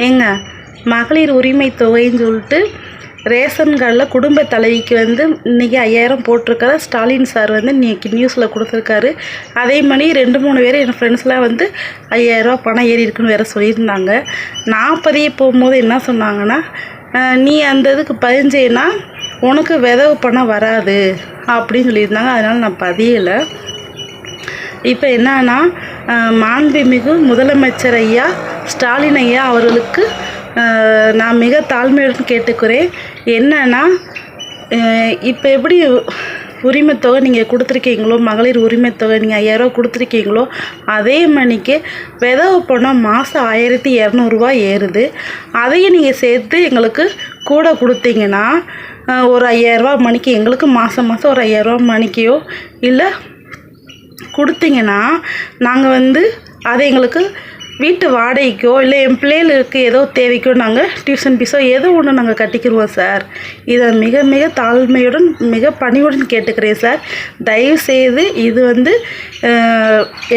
ஏங்க மகளிர் உரிமை தொகைன்னு சொல்லிட்டு ரேஷன் கார்டில் குடும்ப தலைவிக்கு வந்து இன்றைக்கி 5000 போட்டிருக்காரு. ஸ்டாலின் சார் வந்து இன்றைக்கி நியூஸில் கொடுத்துருக்காரு. அதே மாதிரி 2-3 பேர் என் ஃப்ரெண்ட்ஸ்லாம் வந்து 5000 பணம் ஏறி இருக்குன்னு வேறு சொல்லியிருந்தாங்க. நான் பதிய போகும்போது என்ன சொன்னாங்கன்னா, நீ அந்த இதுக்கு பதிஞ்சேன்னா உனக்கு விதவு பணம் வராது அப்படின்னு சொல்லியிருந்தாங்க. அதனால் நான் பதியலை. இப்போ என்னன்னா, மாண்புமிகு முதலமைச்சர் ஐயா ஸ்டாலின் ஐயா அவர்களுக்கு நான் மிக தாழ்மையுடன் கேட்டுக்கிறேன். என்னன்னா, இப்போ எப்படி உரிமைத்தொகை நீங்கள் கொடுத்துருக்கீங்களோ, மகளிர் உரிமைத்தொகை நீங்கள் 5000 கொடுத்துருக்கீங்களோ, அதே மணிக்கு விதவை பணம் மாதம் 1200 ஏறுது. அதையும் நீங்கள் சேர்த்து எங்களுக்கு கூட கொடுத்தீங்கன்னா, ஒரு 5000 மணிக்கு எங்களுக்கு மாதம் மாதம் ஒரு 5000 மணிக்கையோ இல்லை கொடுத்தீங்கன்னா, நாங்கள் வந்து அதை எங்களுக்கு வீட்டு வாடகைக்கோ இல்லை என் பிள்ளைகளுக்கு ஏதோ தேவைக்கோ நாங்கள் டியூஷன் ஃபீஸோ ஏதோ ஒன்று நாங்கள் கட்டிக்கிடுவோம் சார். இதை மிக மிக தாழ்மையுடன் மிக பணிவுடன் கேட்டுக்கிறேன் சார். தயவுசெய்து இது வந்து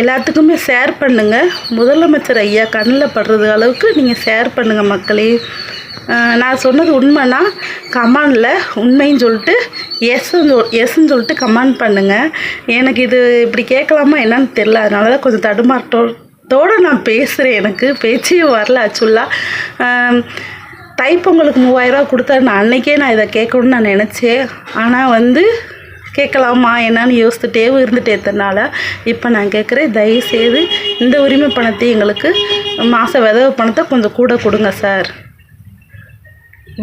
எல்லாத்துக்குமே ஷேர் பண்ணுங்கள். முதலமைச்சர் ஐயா கண்ணில் படுறது அளவுக்கு நீங்கள் ஷேர் பண்ணுங்கள் மக்களே. நான் சொன்னது உண்மைன்னா கமெண்டில் உண்மைன்னு சொல்லிட்டு எஸ்ன்னு சொல்லிட்டு கமெண்ட் பண்ணுங்கள். எனக்கு இது இப்படி கேட்கலாமா என்னன்னு தெரில. அதனால தான் கொஞ்சம் தடுமாற்றத்தோடு நான் பேசுகிறேன். எனக்கு பேச்சே வரல ஆக்சுவலாக. தைப்பொங்கலுக்கு 3000 கொடுத்தா நான் அன்றைக்கே நான் இதை கேட்கணுன்னு நான் நினச்சேன். ஆனால் வந்து கேட்கலாமா என்னன்னு யோசிச்சுட்டே இருந்துட்டேனால இப்போ நான் கேட்குறேன், தயவுசெய்து இந்த உரிமை பணத்தை எங்களுக்கு மாத விதவை பணத்தை கொஞ்சம் கூட கொடுங்க சார்.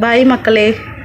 பாய் மக்களே.